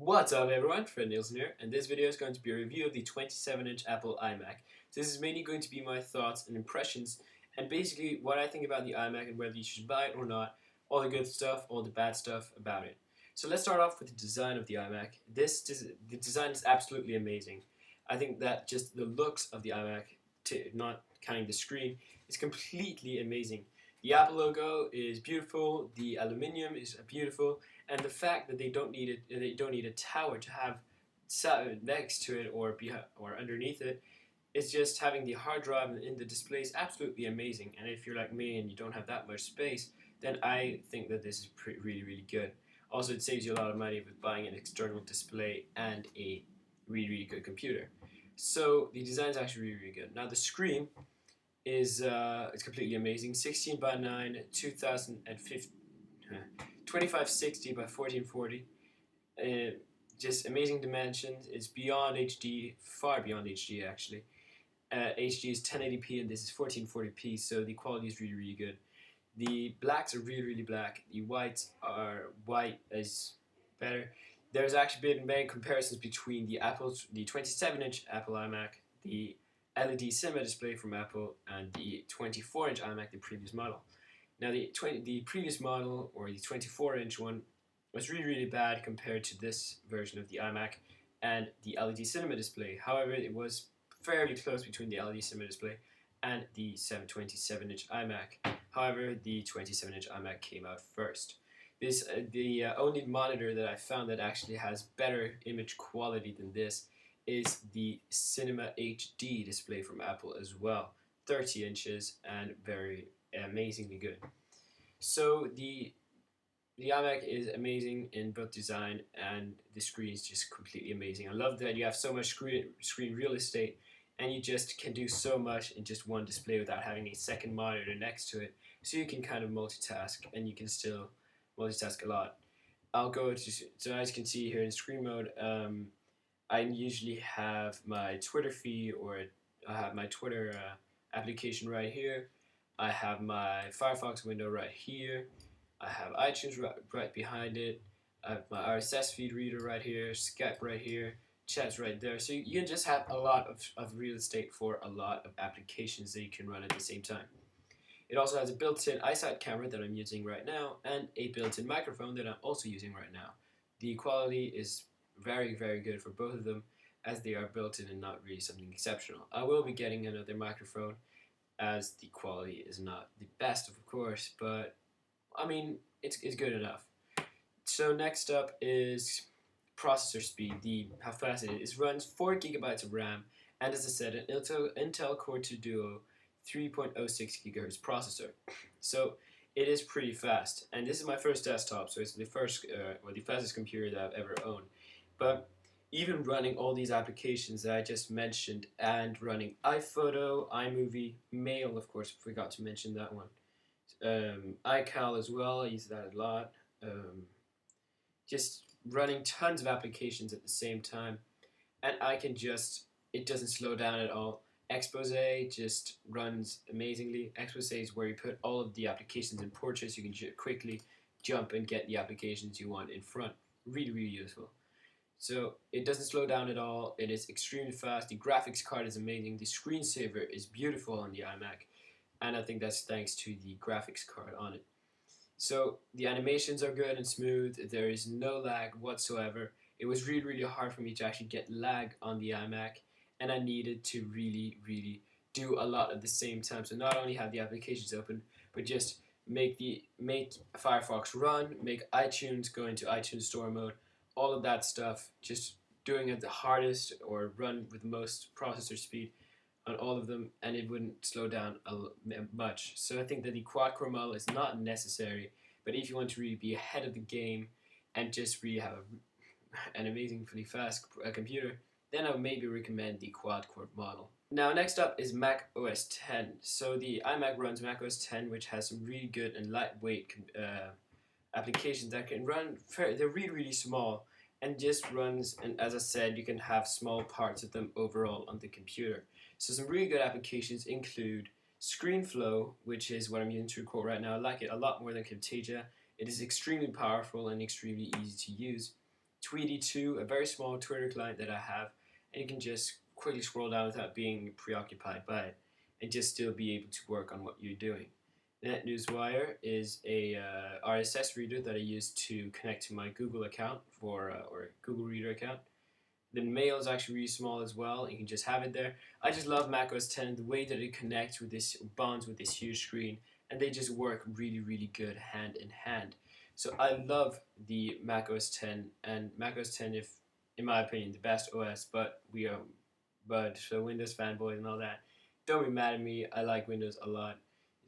What's up everyone, Fred Nielsen here, and this video is going to be a review of the 27-inch Apple iMac. This is mainly going to be my thoughts and impressions, and basically what I think about the iMac and whether you should buy it or not, all the good stuff, all the bad stuff about it. So let's start off with the design of the iMac. The design is absolutely amazing. I think that just the looks of the iMac, not counting the screen, is completely amazing. The Apple logo is beautiful, the aluminium is beautiful, and the fact that they don't need a tower to have sat next to it or underneath it, it's just having the hard drive in the display is absolutely amazing. And if you're like me and you don't have that much space, then I think that this is really good. Also, it saves you a lot of money with buying an external display and a really good computer. So the design is actually really good. Now the screen is it's completely amazing. 16 by 9, 2560 by 1440. Just amazing dimensions. It's beyond HD, far beyond HD actually. HD is 1080p and this is 1440p, so the quality is really good. The blacks are really black. The whites are white as better. There's actually been many comparisons between the 27-inch Apple iMac, the LED cinema display from Apple, and the 24-inch iMac, the previous model. Now the previous model, or the 24-inch one, was really bad compared to this version of the iMac and the LED cinema display. However, it was fairly close between the LED cinema display and the 27-inch iMac. However, the 27-inch iMac came out first. The only monitor that I found that actually has better image quality than this is the Cinema HD display from Apple as well. 30 inches and very amazingly good. So the iMac is amazing in both design and the screen is just completely amazing. I love that you have so much screen real estate and you just can do so much in just one display without having a second monitor next to it. So you can kind of multitask, and you can still multitask a lot. So as you can see here in screen mode, I usually have my Twitter feed, or I have my Twitter application right here. I have my Firefox window right here. I have iTunes right behind it. I have my RSS feed reader right here, Skype right here, chats right there. So you can just have a lot of real estate for a lot of applications that you can run at the same time. It also has a built-in iSight camera that I'm using right now and a built-in microphone that I'm also using right now. The quality is very good for both of them, as they are built-in and not really something exceptional. I will be getting another microphone, as the quality is not the best, of course, but I mean, it's good enough. So next up is processor speed, how fast it is. It runs 4 GB of RAM, and as I said, an Intel Core 2 Duo 3.06 GHz processor. So it is pretty fast, and this is my first desktop, so it's the fastest computer that I've ever owned. But even running all these applications that I just mentioned, and running iPhoto, iMovie, Mail, of course, forgot to mention that one. iCal as well, I use that a lot. Just running tons of applications at the same time, and it doesn't slow down at all. Expose just runs amazingly. Expose is where you put all of the applications in portraits. You can quickly jump and get the applications you want in front. Really useful. So it doesn't slow down at all. It is extremely fast. The graphics card is amazing. The screensaver is beautiful on the iMac, and I think that's thanks to the graphics card on it. So the animations are good and smooth. There is no lag whatsoever. It was really hard for me to actually get lag on the iMac, and I needed to really do a lot at the same time. So not only have the applications open, but just make Firefox run, make iTunes go into iTunes Store mode, all of that stuff, just doing it the hardest or run with the most processor speed on all of them, and it wouldn't slow down much. So I think that the quad-core model is not necessary, but if you want to really be ahead of the game and just really have an amazingly fast computer, then I would maybe recommend the quad-core model. Now next up is Mac OS X. So the iMac runs Mac OS X, which has some really good and lightweight applications that can run. They're really small and just runs, and as I said, you can have small parts of them overall on the computer. So some really good applications include ScreenFlow, which is what I'm using to record right now. I like it a lot more than Camtasia. It is extremely powerful and extremely easy to use. Tweety 2, a very small Twitter client that I have, and you can just quickly scroll down without being preoccupied by it, and just still be able to work on what you're doing. NetNewsWire is a RSS reader that I use to connect to my Google account or Google Reader account. The mail is actually really small as well. You can just have it there. I just love Mac OS X, the way that it connects with this, bonds with this huge screen, and they just work really, really good hand in hand. So I love the Mac OS X, and Mac OS X, if in my opinion, the best OS. But so Windows fanboys and all that, don't be mad at me. I like Windows a lot.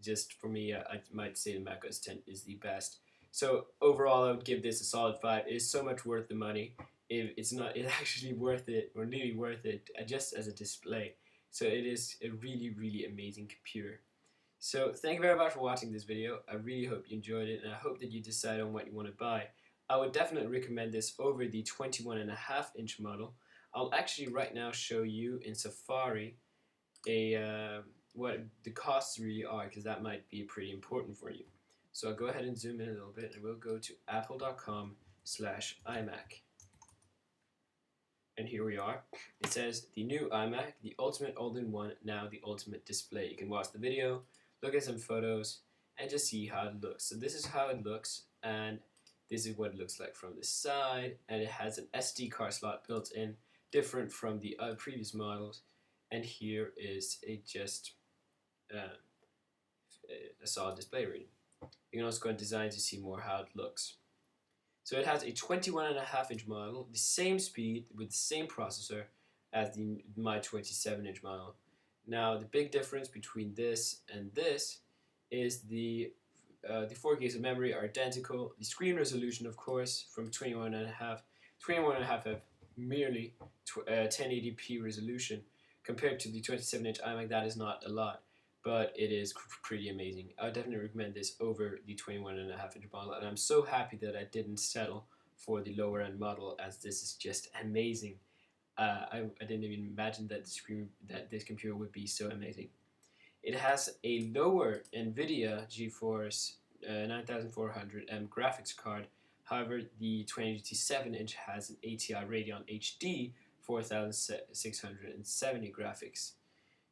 Just for me, I might say the Mac OS X is the best. So overall, I would give this a solid 5. It is so much worth the money. It's actually worth it, or nearly worth it, just as a display. So it is a really, really amazing computer. So thank you very much for watching this video. I really hope you enjoyed it, and I hope that you decide on what you want to buy. I would definitely recommend this over the 21.5-inch model. I'll actually right now show you in Safari what the costs really are, because that might be pretty important for you. So I'll go ahead and zoom in a little bit, and we'll go to apple.com/iMac. And here we are. It says the new iMac, the ultimate all-in-one, now the ultimate display. You can watch the video, look at some photos, and just see how it looks. So this is how it looks, and this is what it looks like from the side. And it has an SD card slot built in, different from the previous models. And here is a solid display reading. You can also go on design to see more how it looks. So it has a 21.5-inch model, the same speed with the same processor as my 27-inch model. Now the big difference between this and this is the 4 gigs of memory are identical. The screen resolution, of course, from 21.5 have merely 1080p resolution. Compared to the 27-inch iMac, that is not a lot, but it is pretty amazing. I would definitely recommend this over the 21.5-inch model, and I'm so happy that I didn't settle for the lower end model, as this is just amazing. I didn't even imagine that this computer would be so amazing. It has a lower NVIDIA GeForce 9400M graphics card. However, the 27-inch has an ATI Radeon HD 4670 graphics.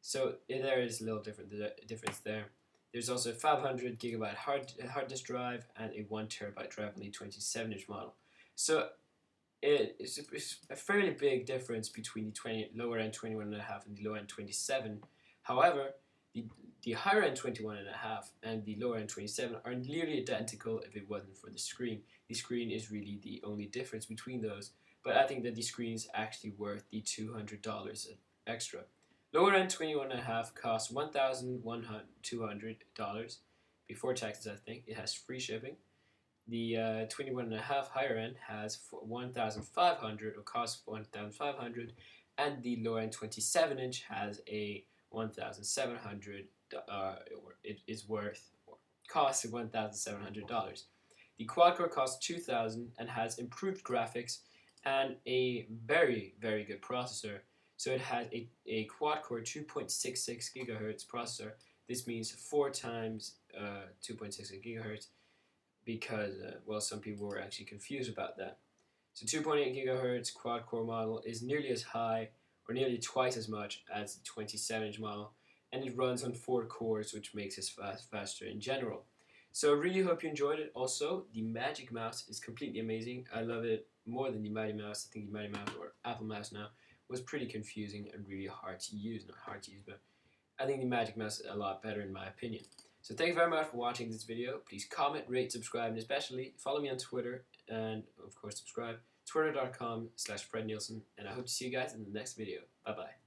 So there is a little difference there. There's also a 500 gigabyte hard disk drive and a 1 terabyte drive on the 27-inch model. So it's a fairly big difference between the lower end 21.5 and the lower end 27. However, the higher end 21.5 and the lower end 27 are nearly identical if it wasn't for the screen. The screen is really the only difference between those, but I think that the screen is actually worth the $200 extra. Lower end 21.5 costs $1,200 before taxes. I think it has free shipping. The 21.5 higher end has $1,500, or costs $1,500, and the lower end 27-inch has a $1,700. It is worth, or costs $1,700. The quad core costs $2,000 and has improved graphics and a very, very good processor. So it has a quad core 2.66 gigahertz processor. This means 4 times 2.66 gigahertz, because well, some people were actually confused about that. So 2.8 gigahertz quad core model is nearly as high, or nearly twice as much, as the 27-inch model, and it runs on 4 cores, which makes it faster in general. So I really hope you enjoyed it. Also, the Magic Mouse is completely amazing. I love it more than the Mighty Mouse. I think the Mighty Mouse, or Apple Mouse now, was pretty confusing and really hard to use. Not hard to use, but I think the Magic Mouse is a lot better in my opinion. So thank you very much for watching this video. Please comment, rate, subscribe, and especially follow me on Twitter, and of course subscribe. Twitter.com/FredNielsen, and I hope to see you guys in the next video. Bye bye.